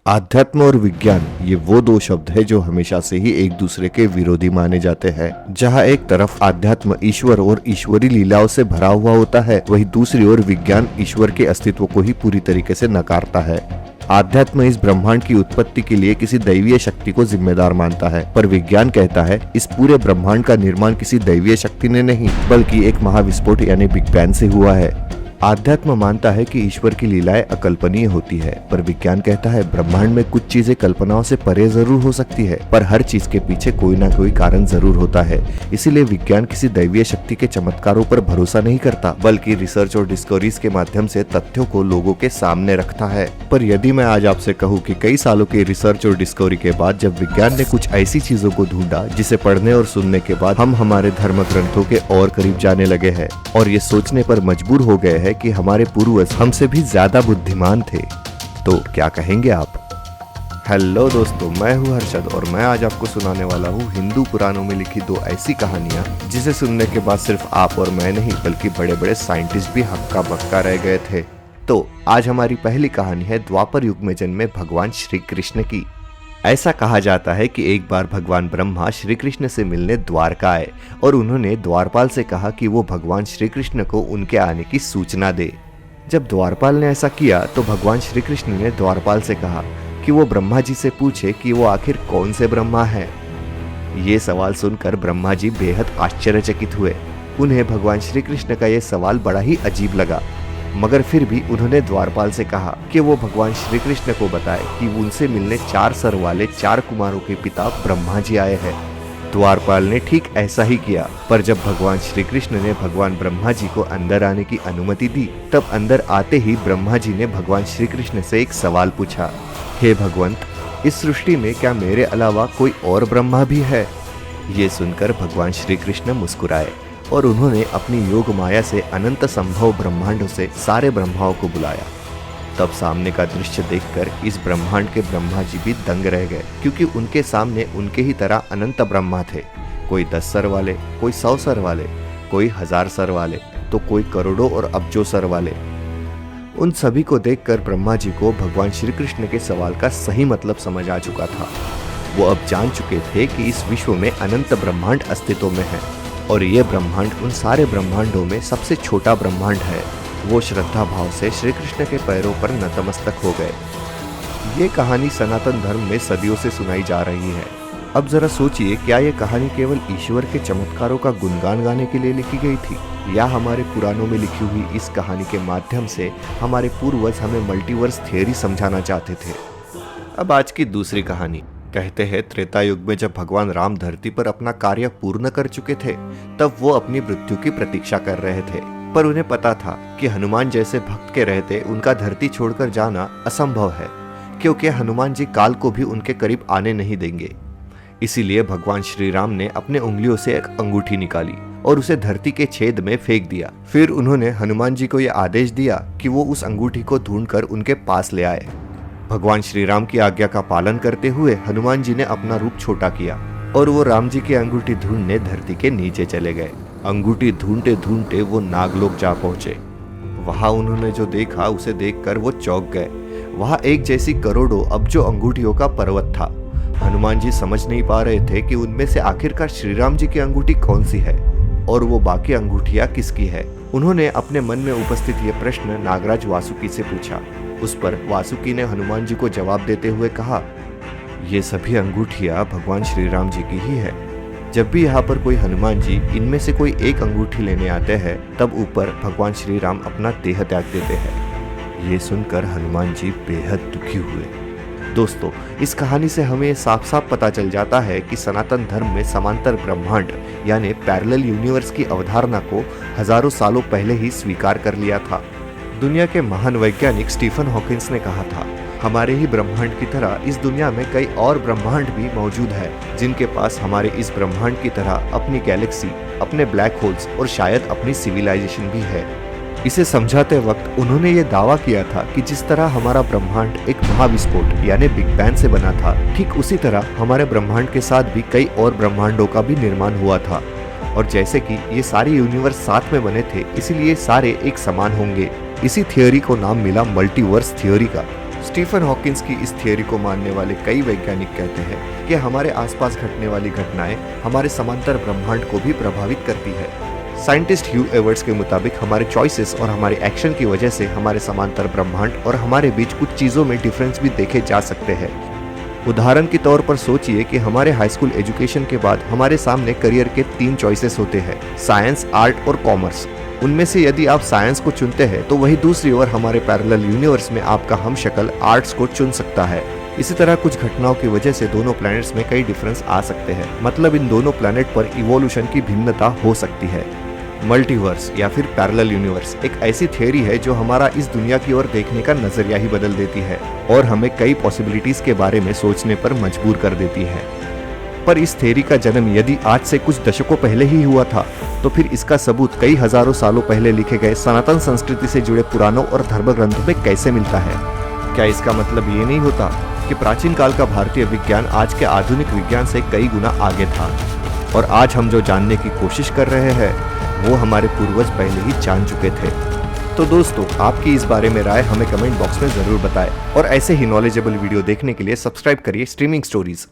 आध्यात्म और विज्ञान ये वो दो शब्द है जो हमेशा से ही एक दूसरे के विरोधी माने जाते हैं। जहाँ एक तरफ आध्यात्म ईश्वर और ईश्वरी लीलाओं से भरा हुआ होता है, वहीं दूसरी ओर विज्ञान ईश्वर के अस्तित्व को ही पूरी तरीके से नकारता है। आध्यात्म इस ब्रह्मांड की उत्पत्ति के लिए किसी दैवीय शक्ति को जिम्मेदार मानता है, पर विज्ञान कहता है इस पूरे ब्रह्मांड का निर्माण किसी दैवीय शक्ति ने नहीं बल्कि एक महाविस्फोट यानी बिग बैंग से हुआ है। आध्यात्म मानता है कि ईश्वर की लीलाएं अकल्पनीय होती है, पर विज्ञान कहता है ब्रह्मांड में कुछ चीजें कल्पनाओं से परे जरूर हो सकती है, पर हर चीज के पीछे कोई ना कोई कारण जरूर होता है। इसीलिए विज्ञान किसी दैवीय शक्ति के चमत्कारों पर भरोसा नहीं करता, बल्कि रिसर्च और डिस्कवरीज के माध्यम से तथ्यों को लोगों के सामने रखता है। पर यदि मैं आज आपसे कहूँ कि कई सालों के रिसर्च और डिस्कवरी के बाद जब विज्ञान ने कुछ ऐसी चीजों को ढूंढा जिसे पढ़ने और सुनने के बाद हम हमारे धर्म ग्रंथों के और करीब जाने लगे हैं और ये सोचने पर मजबूर हो गए हैं कि हमारे पूर्वज हमसे भी ज्यादा बुद्धिमान थे, तो क्या कहेंगे आप? हेलो दोस्तों, मैं हूँ हर्षद और मैं आज आपको सुनाने वाला हूँ हिंदू पुराणों में लिखी दो ऐसी कहानियाँ जिसे सुनने के बाद सिर्फ आप और मैं नहीं बल्कि बड़े बड़े साइंटिस्ट भी हक्का बक्का रह गए थे। तो आज हमारी पहली कहानी है द्वापर युग में जन्मे भगवान श्री कृष्ण की। ऐसा कहा जाता है कि एक बार भगवान ब्रह्मा श्री कृष्ण से मिलने द्वारका आए और उन्होंने द्वारपाल से कहा कि वो भगवान श्री कृष्ण को उनके आने की सूचना दे। जब द्वारपाल ने ऐसा किया तो भगवान श्री कृष्ण ने द्वारपाल से कहा कि वो ब्रह्मा जी से पूछे कि वो आखिर कौन से ब्रह्मा है। ये सवाल सुनकर ब्रह्मा जी बेहद आश्चर्यचकित हुए। उन्हें भगवान श्री कृष्ण का ये सवाल बड़ा ही अजीब लगा, मगर फिर भी उन्होंने द्वारपाल से कहा कि वो भगवान श्री कृष्ण को बताए कि उनसे मिलने 4 सर वाले 4 कुमारों के पिता ब्रह्मा जी आए हैं। द्वारपाल ने ठीक ऐसा ही किया, पर जब भगवान श्री कृष्ण ने भगवान ब्रह्मा जी को अंदर आने की अनुमति दी, तब अंदर आते ही ब्रह्मा जी ने भगवान श्री कृष्ण से एक सवाल पूछा, हे भगवंत, इस सृष्टि में क्या मेरे अलावा कोई और ब्रह्मा भी है? ये सुनकर भगवान श्री कृष्ण मुस्कुराए और उन्होंने अपनी योग माया से अनंत संभव ब्रह्मांडों से सारे ब्रह्माओं को बुलाया। तब सामने का दृश्य देखकर इस ब्रह्मांड के ब्रह्मा जी भी दंग रह गए, क्योंकि उनके सामने उनके ही तरह अनंत ब्रह्मा थे। कोई 10 सर वाले, कोई 100 सर वाले, कोई 1000 सर वाले, तो कोई करोड़ों और अब्जों सर वाले। उन सभी को देखकर ब्रह्मा जी को भगवान श्री कृष्ण के सवाल का सही मतलब समझ आ चुका था। वो अब जान चुके थे कि इस विश्व में अनंत ब्रह्मांड अस्तित्व में है और ये ब्रह्मांड उन सारे ब्रह्मांडों में सबसे छोटा ब्रह्मांड है। वो श्रद्धा भाव से श्री कृष्ण के पैरों पर नतमस्तक हो गए। ये कहानी सनातन धर्म में सदियों से सुनाई जा रही है। अब जरा सोचिए, क्या ये कहानी केवल ईश्वर के चमत्कारों का गुणगान गाने के लिए लिखी गई थी, या हमारे पुराणों में लिखी हुई इस कहानी के माध्यम से हमारे पूर्वज हमें मल्टीवर्स थियरी समझाना चाहते थे? अब आज की दूसरी कहानी। कहते हैं त्रेता युग में जब भगवान राम धरती पर अपना कार्य पूर्ण कर चुके थे, तब वो अपनी मृत्यु की प्रतीक्षा कर रहे थे, पर उन्हें पता था कि हनुमान जैसे भक्त के रहते उनका धरती छोड़कर जाना असंभव है, क्योंकि हनुमान जी काल को भी उनके करीब आने नहीं देंगे। इसीलिए भगवान श्री राम ने अपने उंगलियों से एक अंगूठी निकाली और उसे धरती के छेद में फेंक दिया। फिर उन्होंने हनुमान जी को यह आदेश दिया कि वो उस अंगूठी को ढूंढकर उनके पास ले आए। भगवान श्री राम की आज्ञा का पालन करते हुए हनुमान जी ने अपना रूप छोटा किया और वो राम जी की अंगूठी ढूंढने धरती के नीचे चले गए। अंगूठी ढूंढते ढूंढते वो नागलोक जा पहुंचे। वहां उन्होंने जो देखा उसे देखकर वो चौंक गए। वहां एक जैसी करोड़ों अब्जों अंगूठियों का पर्वत था। हनुमान जी समझ नहीं पा रहे थे कि उनमें से आखिरकार श्री राम जी की अंगूठी कौन सी है और वो बाकी अंगूठियां किसकी है। उन्होंने अपने मन में उपस्थित यह प्रश्न नागराज वासुकी से पूछा। उस पर वासुकी ने हनुमान जी को जवाब देते हुए कहा, ये सभी अंगूठियां भगवान श्री राम जी की ही है। जब भी यहाँ पर कोई हनुमान जी इनमें से कोई एक अंगूठी लेने आते हैं, तब ऊपर भगवान श्री राम अपना देह त्याग देते हैं। ये सुनकर हनुमान जी बेहद दुखी हुए। दोस्तों, इस कहानी से हमें साफ साफ पता चल जाता है कि सनातन धर्म में समांतर ब्रह्मांड यानी पैरेलल यूनिवर्स की अवधारणा को हजारों सालों पहले ही स्वीकार कर लिया था। दुनिया के महान वैज्ञानिक स्टीफन हॉकिंस ने कहा था, हमारे ही ब्रह्मांड की तरह इस दुनिया में कई और ब्रह्मांड भी मौजूद है, जिनके पास हमारे इस ब्रह्मांड की तरह अपनी गैलेक्सी, अपने ब्लैक होल्स और शायद अपनी सिविलाइजेशन भी है। इसे समझाते वक्त उन्होंने ये दावा किया था कि जिस तरह हमारा ब्रह्मांड एक महाविस्फोट यानी बिग बैंग से बना था, ठीक उसी तरह हमारे ब्रह्मांड के साथ भी कई और ब्रह्मांडों का भी निर्माण हुआ था। और जैसे कि ये सारे यूनिवर्स साथ में बने थे, इसीलिए सारे एक समान होंगे। इसी थियोरी को नाम मिला मल्टीवर्स थियोरी का। स्टीफन हॉकिंस की इस थियरी को मानने वाले कई वैज्ञानिक कहते हैं कि हमारे आसपास घटने वाली घटनाएं हमारे समांतर ब्रह्मांड को भी प्रभावित करती है। साइंटिस्ट ह्यू एवर्ट्स के मुताबिक हमारे चॉइसेस और हमारे एक्शन की वजह से हमारे समांतर ब्रह्मांड और हमारे बीच कुछ चीजों में डिफरेंस भी देखे जा सकते हैं। उदाहरण के तौर पर सोचिए कि हमारे हाई स्कूल एजुकेशन के बाद हमारे सामने करियर के 3 चॉइसेस होते हैं, साइंस, आर्ट और कॉमर्स। उनमें से यदि आप साइंस को चुनते हैं तो वही दूसरी ओर हमारे पैरेलल यूनिवर्स में आपका हमशक्ल आर्ट्स को चुन सकता है। इसी तरह कुछ घटनाओं की वजह से दोनों प्लैनेट्स में कई डिफरेंस आ सकते हैं, मतलब इन दोनों प्लैनेट पर इवोल्यूशन की भिन्नता हो सकती है। मल्टीवर्स या फिर पैरेलल यूनिवर्स एक ऐसी थियरी है जो हमारा इस दुनिया की ओर देखने का नजरिया ही बदल देती है और हमें कई पॉसिबिलिटीज के बारे में सोचने पर मजबूर कर देती है। पर इस थियरी का जन्म यदि आज से कुछ दशकों पहले ही हुआ था, तो फिर इसका सबूत कई हजारों सालों पहले लिखे गए सनातन संस्कृति से जुड़े पुराणों और धर्म ग्रंथों में कैसे मिलता है? क्या इसका मतलब ये नहीं होता कि प्राचीन काल का भारतीय विज्ञान आज के आधुनिक विज्ञान से कई गुना आगे था और आज हम जो जानने की कोशिश कर रहे हैं वो हमारे पूर्वज पहले ही जान चुके थे? तो दोस्तों, आपकी इस बारे में राय हमें कमेंट बॉक्स में जरूर बताएं और ऐसे ही नॉलेजेबल वीडियो देखने के लिए सब्सक्राइब करिए स्ट्रीमिंग स्टोरीज।